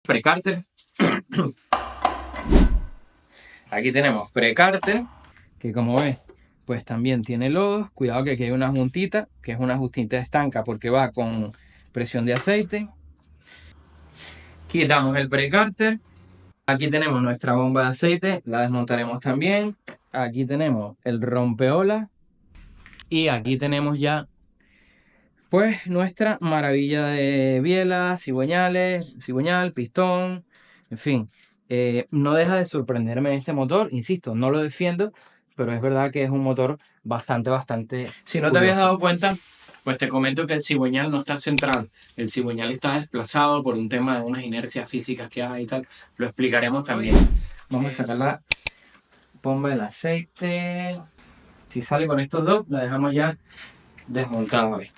Precárter. Aquí tenemos precárter, que como ves, pues también tiene lodos. Cuidado que aquí hay una juntita, que es una juntita estanca porque va con presión de aceite. Quitamos el precárter. Aquí tenemos nuestra bomba de aceite, la desmontaremos también. Aquí tenemos el rompeolas. Y aquí tenemos ya pues nuestra maravilla de bielas, cigüeñal, pistón, en fin. No deja de sorprenderme este motor, insisto, no lo defiendo, pero es verdad que es un motor bastante... Si no te habías dado cuenta, pues te comento que el cigüeñal no está centrado. El cigüeñal está desplazado por un tema de unas inercias físicas que hay y tal. Lo explicaremos también. Vamos a sacar la bomba del aceite. Si sale con estos dos, la dejamos ya desmontada hoy.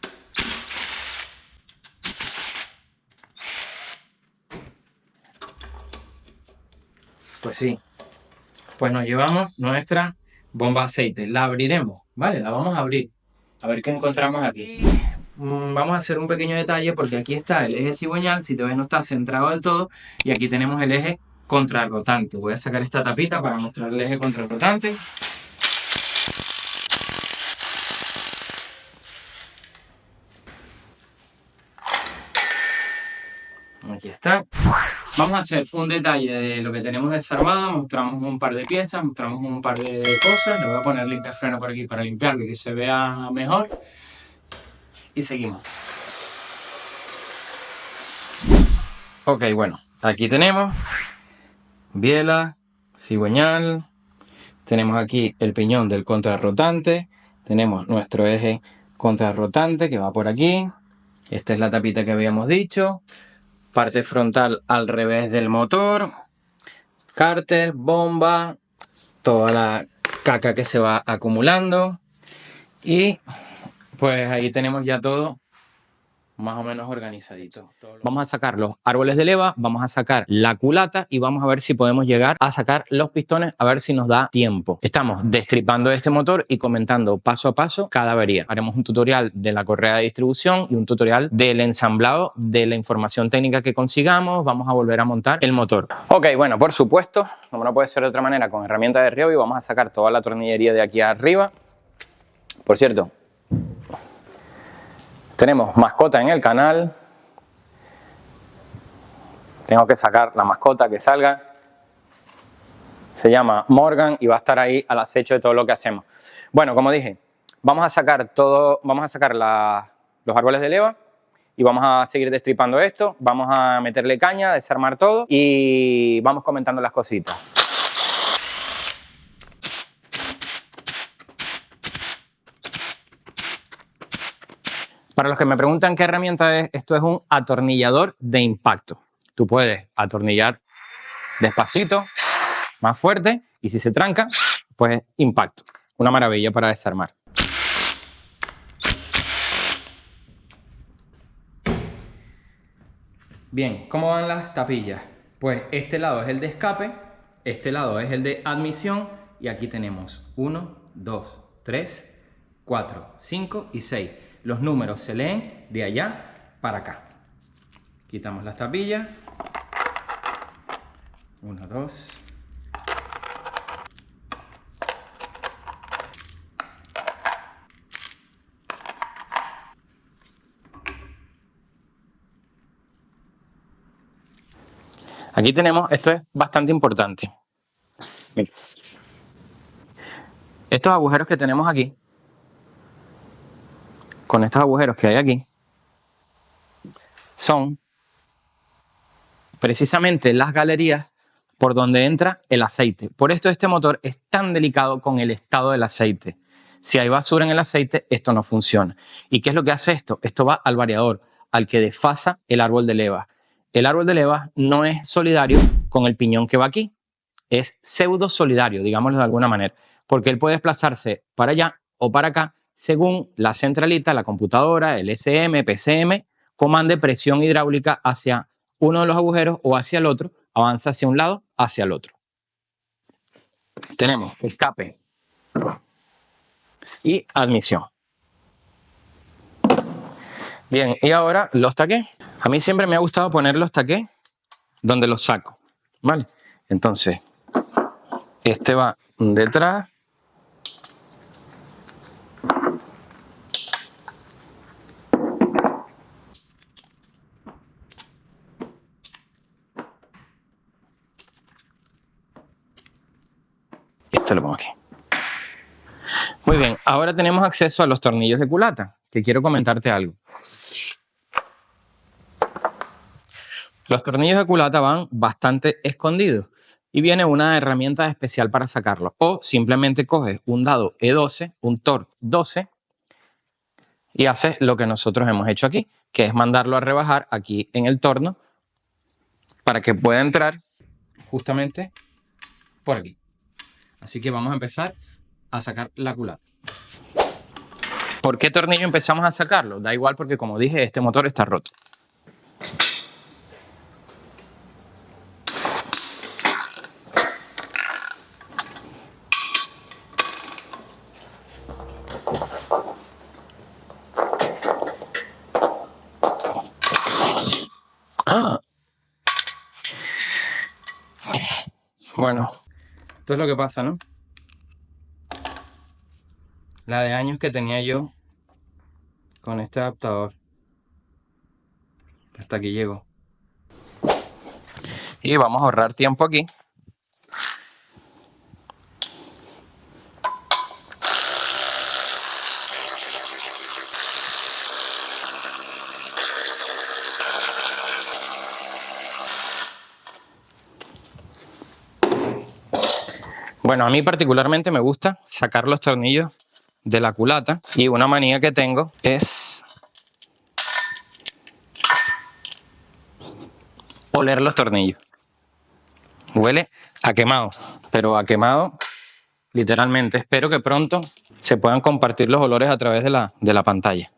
Pues sí, pues nos llevamos nuestra bomba de aceite. La abriremos, ¿vale? La vamos a abrir. A ver qué encontramos aquí. Vamos a hacer un pequeño detalle porque aquí está el eje cigüeñal. Si te ves no está centrado del todo. Y aquí tenemos el eje contrarrotante. Voy a sacar esta tapita para mostrar el eje contrarrotante. Aquí está. Vamos a hacer un detalle de lo que tenemos desarmado, mostramos un par de piezas, mostramos un par de cosas. Le voy a poner limpiafreno por aquí para limpiarlo y que se vea mejor. Y seguimos. Ok, bueno, aquí tenemos biela, cigüeñal, tenemos aquí el piñón del contrarrotante, tenemos nuestro eje contrarrotante que va por aquí. Esta es la tapita que habíamos dicho. Parte frontal al revés del motor, cárter, bomba, toda la caca que se va acumulando y pues ahí tenemos ya todo más o menos organizadito. Vamos a sacar los árboles de leva, vamos a sacar la culata y vamos a ver si podemos llegar a sacar los pistones, a ver si nos da tiempo. Estamos destripando este motor y comentando paso a paso cada avería. Haremos un tutorial de la correa de distribución y un tutorial del ensamblado de la información técnica que consigamos. Vamos a volver a montar el motor. Ok, bueno, por supuesto, como no puede ser de otra manera, con herramienta de Ryobi vamos a sacar toda la tornillería de aquí arriba. Por cierto, tenemos mascota en el canal. Tengo que sacar la mascota que salga. Se llama Morgan y va a estar ahí al acecho de todo lo que hacemos. Bueno, como dije, vamos a sacar los árboles de leva y vamos a seguir destripando esto. Vamos a meterle caña, desarmar todo y vamos comentando las cositas. Para los que me preguntan qué herramienta es, esto es un atornillador de impacto. Tú puedes atornillar despacito, más fuerte, y si se tranca, pues impacto. Una maravilla para desarmar. Bien, ¿cómo van las tapillas? Pues este lado es el de escape, este lado es el de admisión, y aquí tenemos 1, 2, 3, 4, 5 y 6. Los números se leen de allá para acá. Quitamos las tapillas. 1, 2. Aquí tenemos, esto es bastante importante. Mira. Estos agujeros que tenemos aquí, con estos agujeros que hay aquí, son precisamente las galerías por donde entra el aceite. Por esto este motor es tan delicado con el estado del aceite. Si hay basura en el aceite, esto no funciona. ¿Y qué es lo que hace esto? Esto va al variador, al que desfasa el árbol de leva. El árbol de leva no es solidario con el piñón que va aquí. Es pseudo solidario, digámoslo de alguna manera, porque él puede desplazarse para allá o para acá según la centralita, la computadora, el SM, PCM, comande presión hidráulica hacia uno de los agujeros o hacia el otro, avanza hacia un lado, hacia el otro. Tenemos escape y admisión. Bien, y ahora los taqués. A mí siempre me ha gustado poner los taqués donde lo saco, ¿vale? Entonces, este va detrás. Y este lo pongo aquí. Muy bien, ahora tenemos acceso a los tornillos de culata, que quiero comentarte algo. Los tornillos de culata van bastante escondidos y viene una herramienta especial para sacarlos. O simplemente coges un dado E12, un Torx 12 y haces lo que nosotros hemos hecho aquí, que es mandarlo a rebajar aquí en el torno para que pueda entrar justamente por aquí. Así que vamos a empezar a sacar la culata. ¿Por qué tornillo empezamos a sacarlo? Da igual porque, como dije, este motor está roto. Bueno, esto es lo que pasa, ¿no? La de años que tenía yo con este adaptador. Hasta aquí llego. Y vamos a ahorrar tiempo aquí. Bueno, a mí particularmente me gusta sacar los tornillos de la culata y una manía que tengo es oler los tornillos. Huele a quemado, pero a quemado literalmente. Espero que pronto se puedan compartir los olores a través de la pantalla.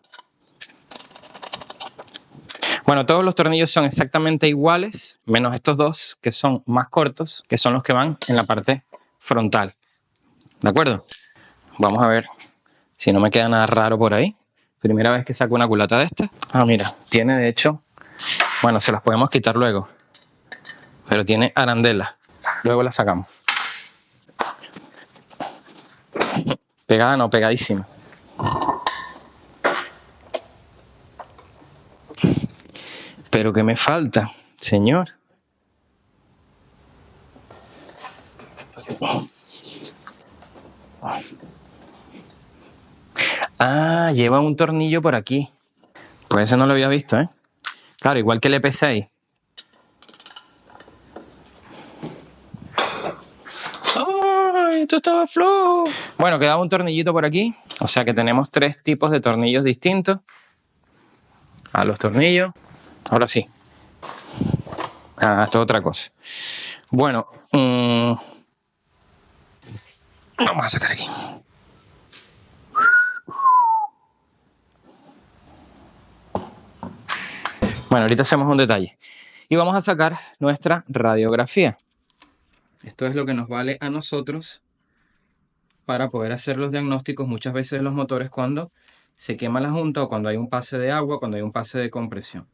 Bueno, todos los tornillos son exactamente iguales, menos estos dos que son más cortos, que son los que van en la parte frontal. ¿De acuerdo? Vamos a ver si no me queda nada raro por ahí. Primera vez que saco una culata de esta. Ah, mira, tiene de hecho... Bueno, se las podemos quitar luego. Pero tiene arandela. Luego la sacamos. Pegada no, pegadísima. Pero ¿qué me falta, señor? Ah, lleva un tornillo por aquí. Pues ese no lo había visto, ¿eh? Claro, igual que el EP6. ¡Ay, esto estaba flojo! Bueno, quedaba un tornillito por aquí. O sea que tenemos 3 tipos de tornillos distintos. A los tornillos. Ahora sí. Ah, esto es otra cosa. Bueno, vamos a sacar aquí. Bueno, ahorita hacemos un detalle. Y vamos a sacar nuestra radiografía. Esto es lo que nos vale a nosotros para poder hacer los diagnósticos muchas veces de los motores cuando se quema la junta o cuando hay un pase de agua, cuando hay un pase de compresión.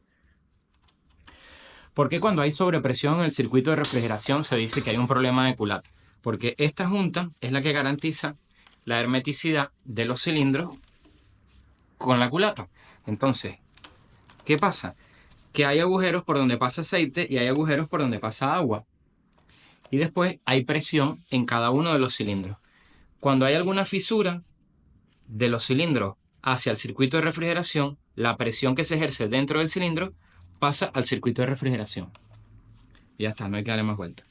¿Por qué cuando hay sobrepresión en el circuito de refrigeración se dice que hay un problema de culata? Porque esta junta es la que garantiza la hermeticidad de los cilindros con la culata. Entonces, ¿qué pasa? Que hay agujeros por donde pasa aceite y hay agujeros por donde pasa agua. Y después hay presión en cada uno de los cilindros. Cuando hay alguna fisura de los cilindros hacia el circuito de refrigeración, la presión que se ejerce dentro del cilindro pasa al circuito de refrigeración. Y ya está, no hay que darle más vuelta.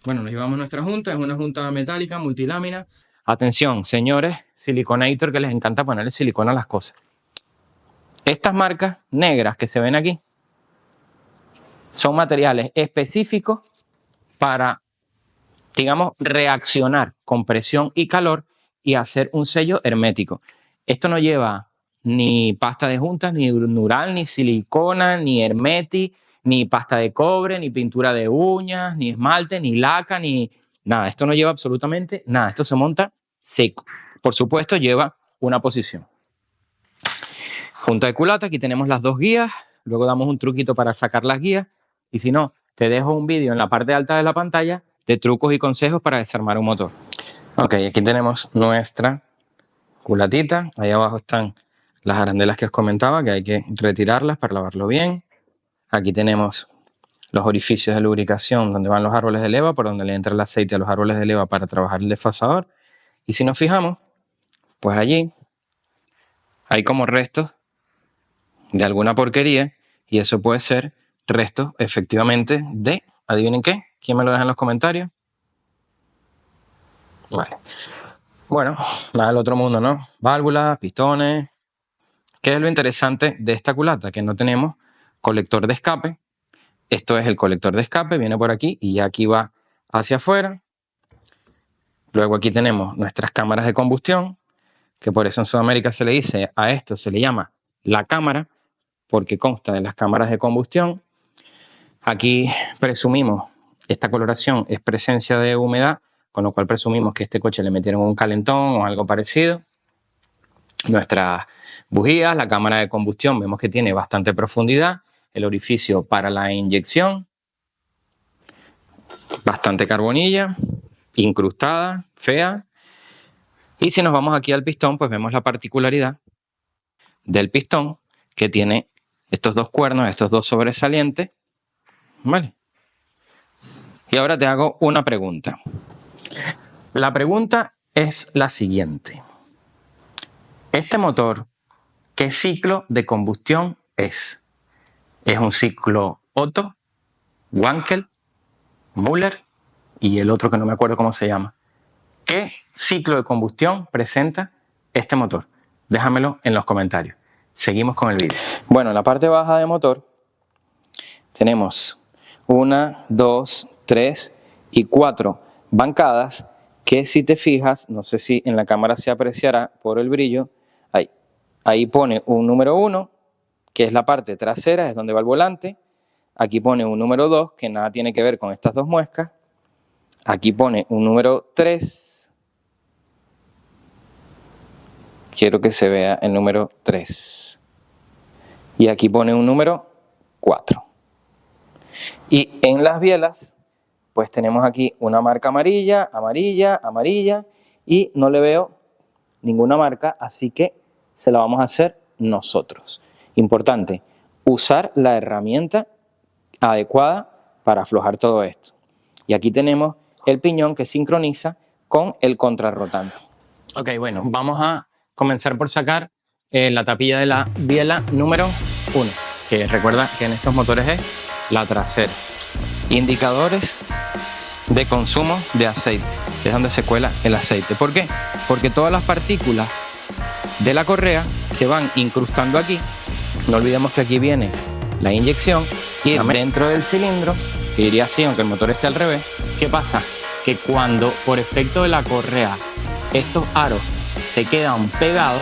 Bueno, nos llevamos nuestra junta, es una junta metálica multilámina. Atención, señores siliconator que les encanta ponerle silicona a las cosas. Estas marcas negras que se ven aquí son materiales específicos para, digamos, reaccionar con presión y calor y hacer un sello hermético. Esto no lleva ni pasta de juntas, ni Nural, ni silicona, ni hermeti, ni pasta de cobre, ni pintura de uñas, ni esmalte, ni laca, ni nada. Esto no lleva absolutamente nada. Esto se monta seco. Por supuesto, lleva una posición. Junta de culata, aquí tenemos las 2 guías. Luego damos un truquito para sacar las guías. Y si no, te dejo un vídeo en la parte alta de la pantalla de trucos y consejos para desarmar un motor. Ok, aquí tenemos nuestra culatita. Ahí abajo están las arandelas que os comentaba, que hay que retirarlas para lavarlo bien. Aquí tenemos los orificios de lubricación donde van los árboles de leva, por donde le entra el aceite a los árboles de leva para trabajar el desfasador. Y si nos fijamos, pues allí hay como restos de alguna porquería, y eso puede ser restos efectivamente de, ¿adivinen qué? ¿Quién me lo deja en los comentarios? Vale. Bueno, nada del otro mundo, ¿no? Válvulas, pistones. ¿Qué es lo interesante de esta culata? Que no tenemos colector de escape. Esto es el colector de escape, viene por aquí y ya aquí va hacia afuera. Luego aquí tenemos nuestras cámaras de combustión, que por eso en Sudamérica se le dice a esto, se le llama la cámara, porque consta de las cámaras de combustión. Aquí presumimos, esta coloración es presencia de humedad, con lo cual presumimos que a este coche le metieron un calentón o algo parecido. Nuestras bujías, la cámara de combustión, vemos que tiene bastante profundidad. El orificio para la inyección, bastante carbonilla, incrustada, fea. Y si nos vamos aquí al pistón, pues vemos la particularidad del pistón, que tiene estos dos cuernos, estos dos sobresalientes. ¿Vale? Y ahora te hago una pregunta. La pregunta es la siguiente. Este motor, ¿qué ciclo de combustión es? ¿Es un ciclo Otto, Wankel, Müller y el otro que no me acuerdo cómo se llama? ¿Qué ciclo de combustión presenta este motor? Déjamelo en los comentarios. Seguimos con el vídeo. Bueno, en la parte baja del motor tenemos 1, 2, 3 y 4 bancadas que, si te fijas, no sé si en la cámara se apreciará por el brillo, ahí pone un número 1, que es la parte trasera, es donde va el volante. Aquí pone un número 2, que nada tiene que ver con estas dos muescas. Aquí pone un número 3. Quiero que se vea el número 3. Y aquí pone un número 4. Y en las bielas, pues tenemos aquí una marca amarilla, amarilla, amarilla, y no le veo ninguna marca, así que se la vamos a hacer nosotros. Importante, usar la herramienta adecuada para aflojar todo esto. Y aquí tenemos el piñón que sincroniza con el contrarrotante. Ok, bueno, vamos a comenzar por sacar la tapilla de la biela número 1, que recuerda que en estos motores es la trasera. Indicadores de consumo de aceite, es donde se cuela el aceite. ¿Por qué? Porque todas las partículas de la correa se van incrustando aquí. No olvidemos que aquí viene la inyección y dentro del cilindro, que iría así aunque el motor esté al revés. ¿Qué pasa? Que cuando por efecto de la correa estos aros se quedan pegados,